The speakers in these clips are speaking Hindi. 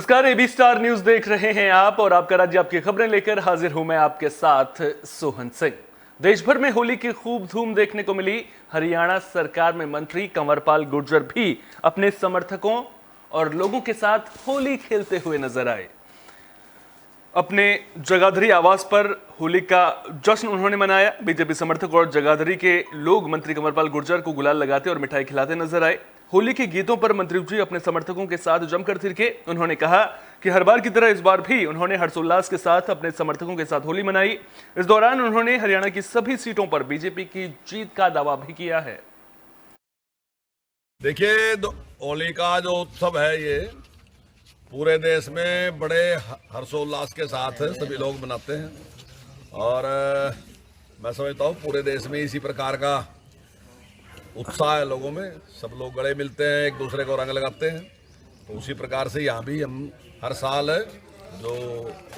नमस्कार, एबी स्टार न्यूज देख रहे हैं आप और आपका राज्य आपकी खबरें लेकर हाजिर हूं मैं आपके साथ सोहन सिंह। देश भर में होली की खूब धूम देखने को मिली। हरियाणा सरकार में मंत्री कंवरपाल गुर्जर भी अपने समर्थकों और लोगों के साथ होली खेलते हुए नजर आए। अपने जगाधरी आवास पर होली का जश्न उन्होंने मनाया। बीजेपी समर्थक और जगाधरी के लोग मंत्री कंवरपाल गुर्जर को गुलाल लगाते और मिठाई खिलाते नजर आए। होली के गीतों पर मंत्री जी अपने समर्थकों के साथ जमकर थिरके। उन्होंने कहा कि हर बार की तरह इस बार भी उन्होंने हर्षोल्लास के साथ अपने समर्थकों के साथ होली मनाई। इस दौरान उन्होंने हरियाणा की सभी सीटों पर बीजेपी की जीत का दावा भी किया है। देखिए, होली का जो उत्सव है ये पूरे देश में बड़े हर्षोल्लास के साथ सभी लोग मनाते हैं और मैं समझता हूँ पूरे देश में इसी प्रकार का उत्साह है लोगों में। सब लोग गले मिलते हैं, एक दूसरे को रंग लगाते हैं। तो उसी प्रकार से यहाँ भी हम हर साल जो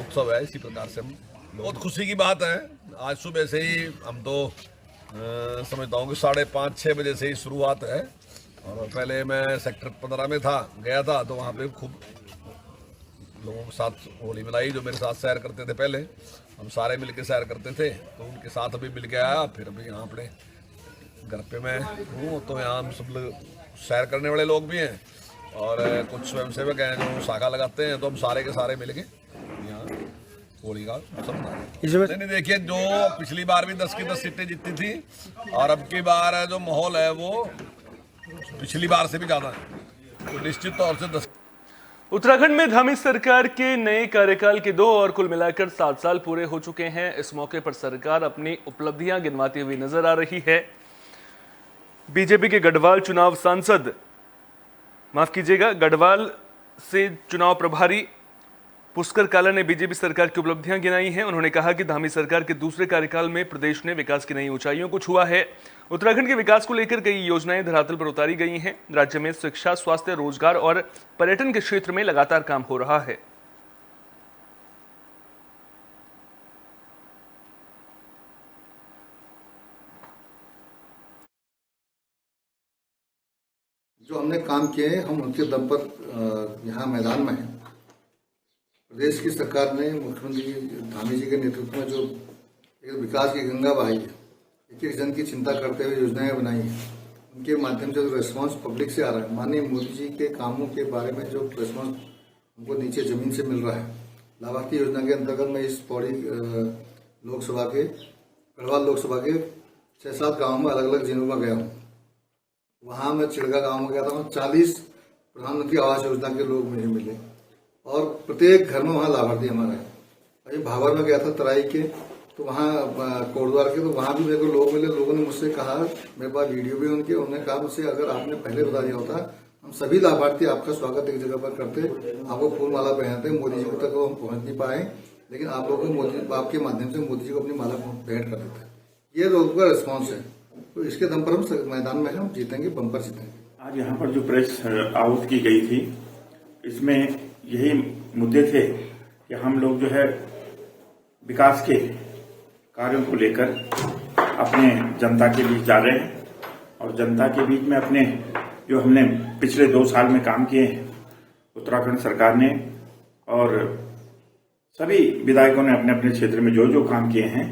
उत्सव है इसी प्रकार से हम, बहुत खुशी की बात है। आज सुबह से ही हम तो समझता हूँ कि 5:30-6 बजे से ही शुरुआत है और पहले मैं सेक्टर 15 में गया था तो वहाँ पे खूब लोगों के साथ होली मनाई। जो मेरे साथ सैर करते थे पहले, हम सारे मिलके सैर करते थे, तो उनके साथ अभी मिल के आया। फिर अभी यहाँ अपने घर पे मैं हूँ तो यहाँ हम सब लोग सैर करने वाले लोग भी हैं और कुछ स्वयंसेवक हैं जो शाखा लगाते हैं। तो हम सारे के सारे मिल के यहाँ होली का उत्सव मना रहे हैं। नहीं, देखिए, जो पिछली बार भी 10 की 10 सीटें जीती थी और अब की बार जो माहौल है वो पिछली बार से भी ज्यादा है, तो निश्चित तौर से 10। उत्तराखंड में धामी सरकार के नए कार्यकाल के 2 और कुल मिलाकर 7 साल पूरे हो चुके हैं। इस मौके पर सरकार अपनी उपलब्धियां गिनवाती हुई नजर आ रही है। बीजेपी के गढ़वाल चुनाव सांसद, गढ़वाल से चुनाव प्रभारी पुष्कर काला ने बीजेपी सरकार की उपलब्धियां गिनाई हैं। उन्होंने कहा कि धामी सरकार के दूसरे कार्यकाल में प्रदेश ने विकास की नई ऊंचाइयों को छुआ है। उत्तराखंड के विकास को लेकर कई योजनाएं धरातल पर उतारी गई हैं। राज्य में शिक्षा, स्वास्थ्य, रोजगार और पर्यटन के क्षेत्र में लगातार काम हो रहा है। जो हमने काम किए हैं हम उनके दम पर यहाँ मैदान में हैं। प्रदेश की सरकार ने मुख्यमंत्री धामी जी के नेतृत्व में जो एक विकास की गंगा बहाई है, एक एक जन की चिंता करते हुए योजनाएं बनाई हैं, उनके माध्यम से जो रेस्पॉन्स पब्लिक से आ रहा है, माननीय मोदी जी के कामों के बारे में जो रेस्पॉन्स हमको नीचे जमीन से मिल रहा है। लाभार्थी योजना के अंतर्गत मैं इस पौड़ी लोकसभा के गढ़वाल लोकसभा के 6-7 गाँव में अलग अलग जिलों में गया हूँ। वहाँ मैं चिड़गा गाँव में गया था, वहाँ 40 प्रधानमंत्री आवास योजना के लोग मुझे मिले और प्रत्येक घर में वहाँ लाभार्थी हमारा है। अभी भावर में गया था तराई के, तो वहाँ कोटद्वार के, तो वहाँ भी मेरे को लोग मिले। लोगों ने मुझसे कहा, मेरे पास वीडियो भी उनके, उन्होंने कहा मुझसे अगर आपने पहले बता दिया होता हम सभी लाभार्थी आपका स्वागत एक जगह पर करते, आपको फूल माला पहनाते। मोदी जी तक हम पहुँच नहीं पाए, लेकिन आप लोगों को आपके माध्यम से मोदी जी को अपनी माला भेंट कर देते। ये लोगों का रिस्पॉन्स है, तो इसके दम पर हम मैदान में हम जीतेंगे, बम्पर जीतेंगे। आज यहाँ पर जो प्रेस आउट की गई थी, इसमें यही मुद्दे थे कि हम लोग जो है विकास के कार्यों को लेकर अपने जनता के बीच जा रहे हैं और जनता के बीच में अपने जो हमने पिछले 2 साल में काम किए हैं, उत्तराखंड सरकार ने और सभी विधायकों ने अपने अपने क्षेत्र में जो जो काम किए हैं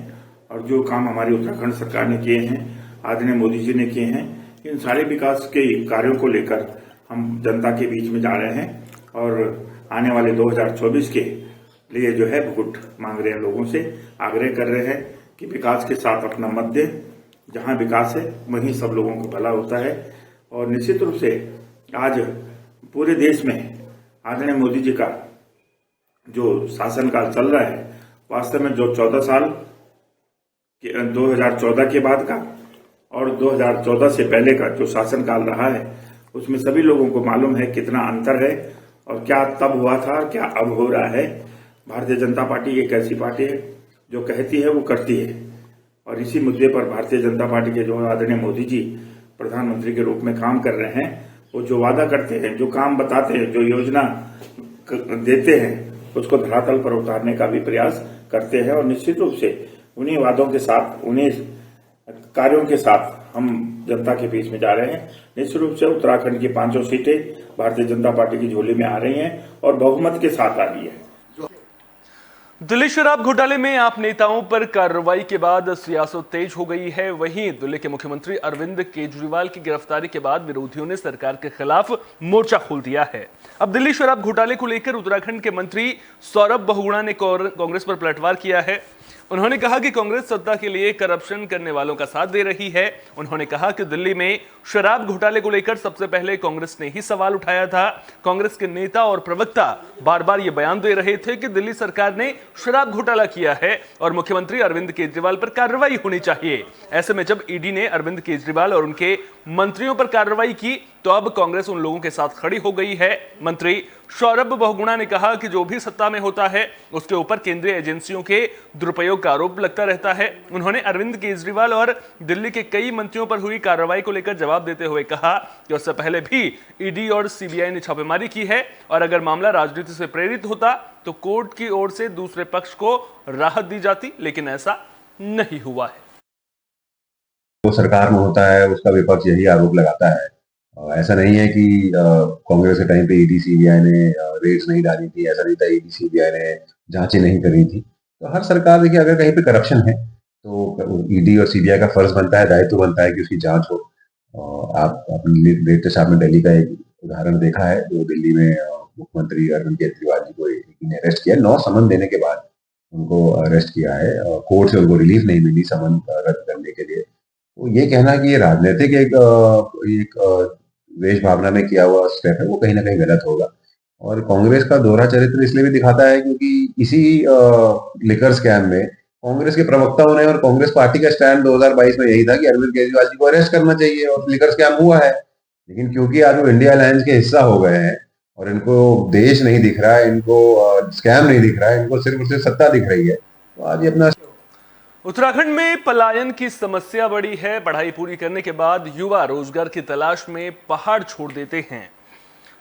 और जो काम हमारी उत्तराखंड सरकार ने किए हैं, आदरणीय मोदी जी ने किए हैं, इन सारे विकास के कार्यों को लेकर हम जनता के बीच में जा रहे हैं और आने वाले 2024 के लिए जो है वोट मांग रहे हैं, लोगों से आग्रह कर रहे हैं कि विकास के साथ अपना मत दें। जहां विकास है वहीं सब लोगों को भला होता है और निश्चित रूप से आज पूरे देश में आदरणीय मोदी जी का जो शासनकाल चल रहा है, वास्तव में जो 14 साल 2014 के बाद का और 2014 से पहले का जो शासनकाल रहा है, उसमें सभी लोगों को मालूम है कितना अंतर है और क्या तब हुआ था और क्या अब हो रहा है। भारतीय जनता पार्टी एक ऐसी पार्टी है जो कहती है वो करती है और इसी मुद्दे पर भारतीय जनता पार्टी के जो आदरणीय मोदी जी प्रधानमंत्री के रूप में काम कर रहे हैं, वो जो वादा करते हैं, जो काम बताते हैं, जो योजना देते हैं, उसको धरातल पर उतारने का भी प्रयास करते हैं और निश्चित रूप से उन्हीं वादों के साथ, उन्हीं कार्यों के साथ हम जनता के बीच में जा रहे हैं। निश्चित रूप से उत्तराखंड की 500 सीटें भारतीय जनता पार्टी की झोली में आ रही हैं और बहुमत के साथ आ रही है। दिल्ली शराब घोटाले में आप नेताओं पर कार्रवाई के बाद सियासत तेज हो गई है। वहीं दिल्ली के मुख्यमंत्री अरविंद केजरीवाल की गिरफ्तारी के बाद विरोधियों ने सरकार के खिलाफ मोर्चा खोल दिया है। अब दिल्ली शराब घोटाले को लेकर उत्तराखंड के मंत्री सौरभ बहुगुणा ने कांग्रेस पर पलटवार किया है। उन्होंने कहा कि कांग्रेस सत्ता के लिए करप्शन करने वालों का साथ दे रही है। उन्होंने कहा कि दिल्ली में शराब घोटाले को लेकर सबसे पहले कांग्रेस ने ही सवाल उठाया था। कांग्रेस के नेता और प्रवक्ता बार बार ये बयान दे रहे थे कि दिल्ली सरकार ने शराब घोटाला किया है और मुख्यमंत्री अरविंद केजरीवाल पर कार्रवाई होनी चाहिए। ऐसे में जब ईडी ने अरविंद केजरीवाल और उनके मंत्रियों पर कार्रवाई की तो अब कांग्रेस उन लोगों के साथ खड़ी हो गई है। मंत्री सौरभ बहुगुणा ने कहा कि जो भी सत्ता में होता है उसके ऊपर केंद्रीय एजेंसियों के दुरुपयोग का आरोप लगता रहता है। उन्होंने अरविंद केजरीवाल और दिल्ली के कई मंत्रियों पर हुई कार्रवाई को लेकर जवाब देते हुए कहा कि उससे पहले भी ईडी और सीबीआई ने छापेमारी की है और अगर मामला राजनीति से प्रेरित होता तो कोर्ट की ओर से दूसरे पक्ष को राहत दी जाती, लेकिन ऐसा नहीं हुआ है। वो सरकार में होता है उसका विपक्ष यही आरोप लगाता है। ऐसा नहीं है कि कांग्रेस के टाइम पे ईडी सीबीआई ने रेड्स नहीं डाली थी, ऐसा नहीं था ईडी सीबीआई ने जांचें नहीं करी थी। तो हर सरकार देखिए अगर कहीं पे करप्शन है तो ईडी और सीबीआई का फर्ज बनता है, दायित्व बनता है कि उसकी जांच हो। आप अपने लेटेस्ट आपने दिल्ली का एक उदाहरण देखा है, जो दिल्ली में मुख्यमंत्री अरविंद केजरीवाल जी को ने अरेस्ट किया, 9 समन देने के बाद उनको अरेस्ट किया है। कोर्ट से उनको रिलीफ नहीं मिली समन रद्द करने के लिए। तो ये कहना कि ये राजनीतिक एक द्वेष भावना में किया हुआ स्टेप है, वो कहीं ना कहीं गलत होगा। और कांग्रेस का दोहरा चरित्र इसलिए भी दिखाता है क्योंकि इसी लिकर स्कैम में कांग्रेस के प्रवक्ताओं ने और कांग्रेस पार्टी का स्टैंड 2022 में यही था कि अरविंद केजरीवाल जी को अरेस्ट करना चाहिए और लिकर स्कैम हुआ है। लेकिन क्योंकि आज वो इंडिया अलायंस के हिस्सा हो गए हैं और इनको देश नहीं दिख रहा है, इनको स्कैम नहीं दिख रहा है, इनको सिर्फ और सिर्फ सत्ता दिख रही है, तो आज ये अपना। उत्तराखंड में पलायन की समस्या बड़ी है। पढ़ाई पूरी करने के बाद युवा रोजगार की तलाश में पहाड़ छोड़ देते हैं,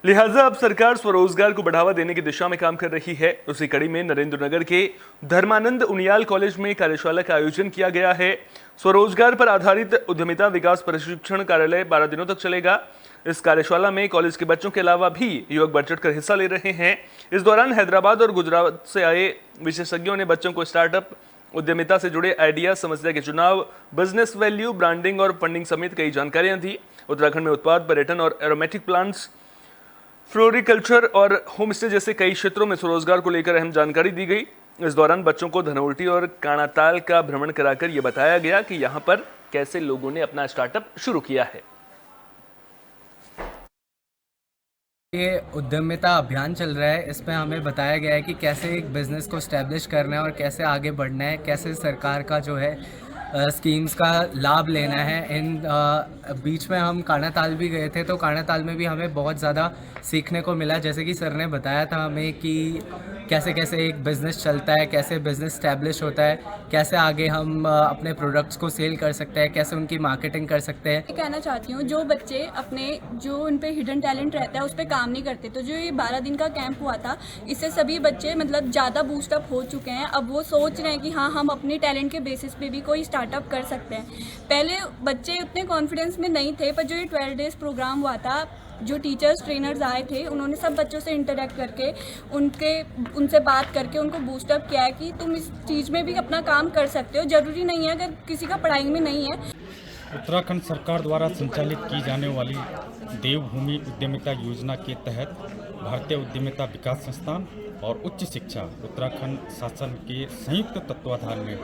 लिहाजा अब सरकार स्वरोजगार को बढ़ावा देने की दिशा में काम कर रही है। उसी कड़ी में नरेंद्रनगर के धर्मानंद उनियाल कॉलेज में कार्यशाला का आयोजन किया गया है। स्वरोजगार पर आधारित उद्यमिता विकास प्रशिक्षण कार्यालय 12 दिनों तक चलेगा। इस कार्यशाला में कॉलेज के बच्चों के अलावा भी युवक बढ़ चढ़कर हिस्सा ले रहे हैं। इस दौरान हैदराबाद और गुजरात से आए विशेषज्ञों ने बच्चों को स्टार्टअप, उद्यमिता से जुड़े आइडिया, समस्या के चुनाव, बिजनेस वैल्यू, ब्रांडिंग और फंडिंग समेत कई जानकारियां दी। उत्तराखंड में उत्पाद, पर्यटन और एरोमेटिक प्लांट्स, फ्लोरिकल्चर और होम स्टे जैसे कई क्षेत्रों में स्वरोजगार को लेकर अहम जानकारी दी गई। इस दौरान बच्चों को धनौल्टी और काणाताल का भ्रमण कराकर यह बताया गया कि यहां पर कैसे लोगों ने अपना स्टार्टअप शुरू किया है। ये उद्यमिता अभियान चल रहा है, इसमें हमें बताया गया है कि कैसे एक बिज़नेस को स्टैब्लिश करना है और कैसे आगे बढ़ना है, कैसे सरकार का जो है स्कीम्स का लाभ लेना है। बीच में हम काणाताल भी गए थे, तो काणाताल में भी हमें बहुत ज़्यादा सीखने को मिला। जैसे कि सर ने बताया था हमें कि कैसे कैसे एक बिज़नेस चलता है, कैसे बिज़नेस स्टैब्लिश होता है, कैसे आगे हम अपने प्रोडक्ट्स को सेल कर सकते हैं, कैसे उनकी मार्केटिंग कर सकते हैं। कहना चाहती हूँ, जो बच्चे अपने जो उन पे हिडन टैलेंट रहता है उस पर काम नहीं करते, तो जो ये 12 दिन का कैंप हुआ था, इससे सभी बच्चे मतलब ज़्यादा बूस्टअप हो चुके हैं। अब वो सोच रहे हैं कि हाँ, हम अपने टैलेंट के बेसिस पे भी कोई स्टार्टअप कर सकते हैं। पहले बच्चे उतने कॉन्फिडेंस में नहीं थे, पर जो ये 12 डेज प्रोग्राम हुआ था, जो टीचर्स ट्रेनर्स आए थे, उन्होंने सब बच्चों से इंटरेक्ट करके उनसे बात करके उनको बूस्टअप किया है कि तुम इस चीज़ में भी अपना काम कर सकते हो। ज़रूरी नहीं है अगर किसी का पढ़ाई में नहीं है। उत्तराखंड सरकार द्वारा संचालित की जाने वाली देवभूमि उद्यमिता योजना के तहत भारतीय उद्यमिता विकास संस्थान और उच्च शिक्षा उत्तराखंड शासन के संयुक्त तत्वाधान में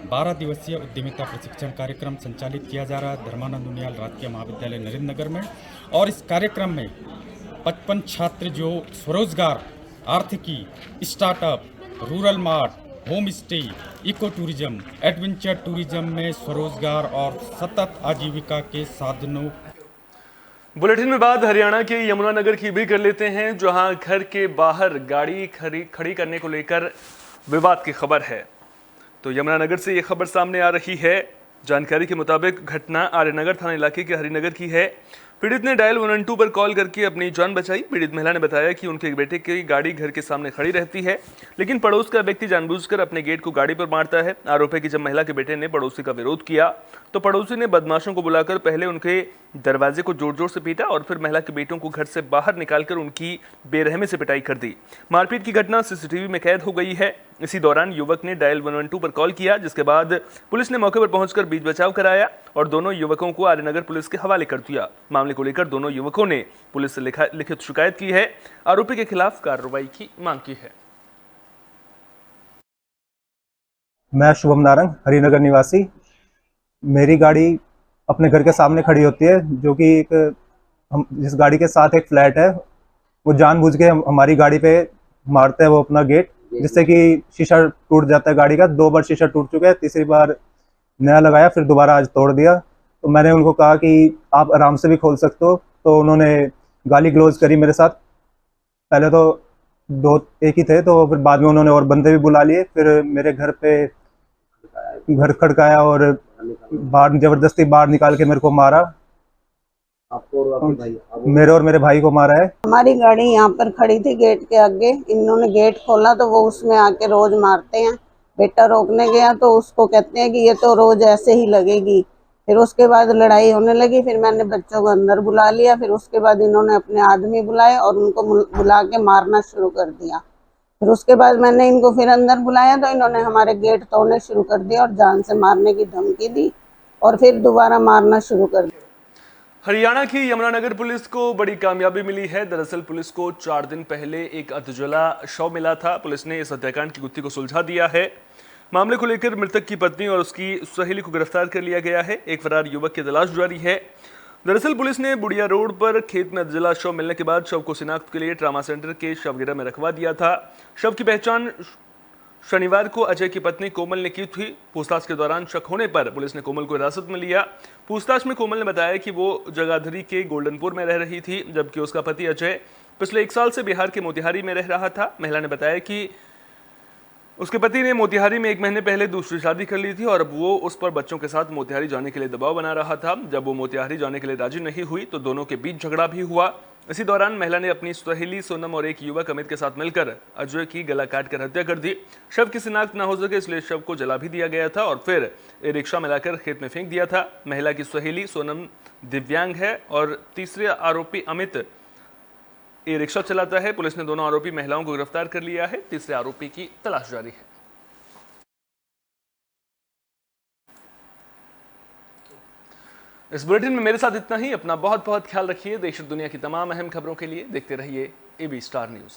12 दिवसीय उद्यमिता प्रशिक्षण कार्यक्रम संचालित किया जा रहा है धर्मानंद उनियाल राजकीय महाविद्यालय नरेंद्रनगर में। और इस कार्यक्रम में 55 छात्र जो स्वरोजगार, आर्थिकी, startup, rural mart, home stay, eco tourism, adventure tourism में स्वरोजगार और सतत आजीविका के साधनों। बुलेटिन में बात हरियाणा के यमुनानगर की भी कर लेते हैं, जहां घर के बाहर गाड़ी खड़ी करने को लेकर विवाद की खबर है। तो यमुनानगर से ये खबर सामने आ रही है। जानकारी के मुताबिक घटना आर्यनगर थाना इलाके के हरिनगर की है। पीड़ित ने डायल 112 पर कॉल करके अपनी जान बचाई। पीड़ित महिला ने बताया कि उनके बेटे की गाड़ी घर के सामने खड़ी रहती है, लेकिन पड़ोस का व्यक्ति जानबूझकर अपने गेट को गाड़ी पर मारता है। आरोप है कि जब महिला के बेटे ने पड़ोसी का विरोध किया तो पड़ोसी ने बदमाशों को बुलाकर पहले उनके दरवाजे को जोर जोर से पीटा और फिर महिला के बेटों को घर से बाहर निकालकर उनकी बेरहमी से पिटाई कर दी। मारपीट की घटना सीसीटीवी में कैद हो गई है। इसी दौरान युवक ने डायल 112 पर कॉल किया, जिसके बाद पुलिस ने मौके पर पहुंचकर बीच बचाव कराया और दोनों युवकों को आर्यनगर पुलिस के हवाले कर दिया। मामले को लेकर दोनों युवकों ने पुलिस से लिखित शिकायत की है। आरोपी के खिलाफ कार्रवाई की मांग की है। मैं शुभम नारंग, हरिनगर निवासी। मेरी गाड़ी अपने घर के सामने खड़ी होती है, जो कि जिस गाड़ी के साथ एक फ्लैट है, वो जानबूझ के हमारी गाड़ी पे मारते हैं वो अपना गेट, जिससे कि शीशा टूट जाता है गाड़ी का। 2 बार शीशा टूट चुका है, तीसरी बार नया लगाया, फिर दोबारा आज तोड़ दिया। तो मैंने उनको कहा कि आप आराम से भी खोल सकते हो, तो उन्होंने गाली गलौज करी मेरे साथ। पहले तो एक ही थे, तो फिर बाद में उन्होंने और बंदे भी बुला लिए। फिर मेरे घर पे घर खड़काया और बाहर जबरदस्ती बाहर निकाल के मेरे को मारा। आपको और आपके भाई? मेरे और मेरे भाई को मारा है। हमारी गाड़ी यहाँ पर खड़ी थी गेट के आगे, इन्होंने गेट खोला तो वो उसमें आके रोज मारते हैं। बेटा रोकने गया तो उसको कहते हैं कि ये तो रोज ऐसे ही लगेगी। फिर उसके बाद लड़ाई होने लगी, फिर मैंने बच्चों को अंदर बुला लिया। फिर उसके बाद इन्होंने अपने आदमी बुलाए और उनको बुला के मारना शुरू कर दिया। फिर उसके बाद मैंने इनको फिर अंदर बुलाया तो इन्होंने हमारे गेट तोड़ने शुरू कर दिया और जान से मारने की धमकी दी और फिर दोबारा मारना शुरू कर दिया। हरियाणा की यमुनानगर पुलिस को बड़ी कामयाबी मिली है। दरअसल पुलिस को 4 दिन पहले एक अधजला शव मिला था। पुलिस ने इस हत्याकांड की गुत्थी को सुलझा दिया है। मामले को लेकर मृतक की पत्नी और उसकी सहेली को गिरफ्तार कर लिया गया है। एक फरार युवक की तलाश जारी है। दरअसल पुलिस ने बुढ़िया रोड पर खेत में अधजला शव मिलने के बाद शव को शिनाख्त के लिए ट्रामा सेंटर के शवगृह में रखवा दिया था। शव की पहचान शनिवार को अजय की पत्नी कोमल ने की थी। पूछताछ के दौरान शक होने पर पुलिस ने कोमल को हिरासत में लिया। पूछताछ में कोमल ने बताया कि वो जगाधरी के गोल्डनपुर में रह रही थी, जबकि उसका पति अजय पिछले 1 साल से बिहार के मोतिहारी में रह रहा था। महिला ने बताया कि उसके पति ने मोतिहारी में 1 महीने पहले दूसरी शादी कर ली थी और अब वो उस पर बच्चों के साथ मोतिहारी जाने के लिए दबाव बना रहा था। जब वो मोतिहारी जाने के लिए राजी नहीं हुई तो दोनों के बीच झगड़ा भी हुआ। इसी दौरान महिला ने अपनी सहेली सोनम और एक युवक अमित के साथ मिलकर अजय की गला काटकर हत्या कर दी। शव की शिनाख्त न हो सके इसलिए शव को जला भी दिया गया था और फिर रिक्शा में लाकर खेत में फेंक दिया था। महिला की सहेली सोनम दिव्यांग है और तीसरे आरोपी अमित ये रिक्शा चलाता है। पुलिस ने दोनों आरोपी महिलाओं को गिरफ्तार कर लिया है। तीसरे आरोपी की तलाश जारी है। इस बुलेटिन में मेरे साथ इतना ही। अपना बहुत बहुत ख्याल रखिए। देश और दुनिया की तमाम अहम खबरों के लिए देखते रहिए AB स्टार न्यूज़।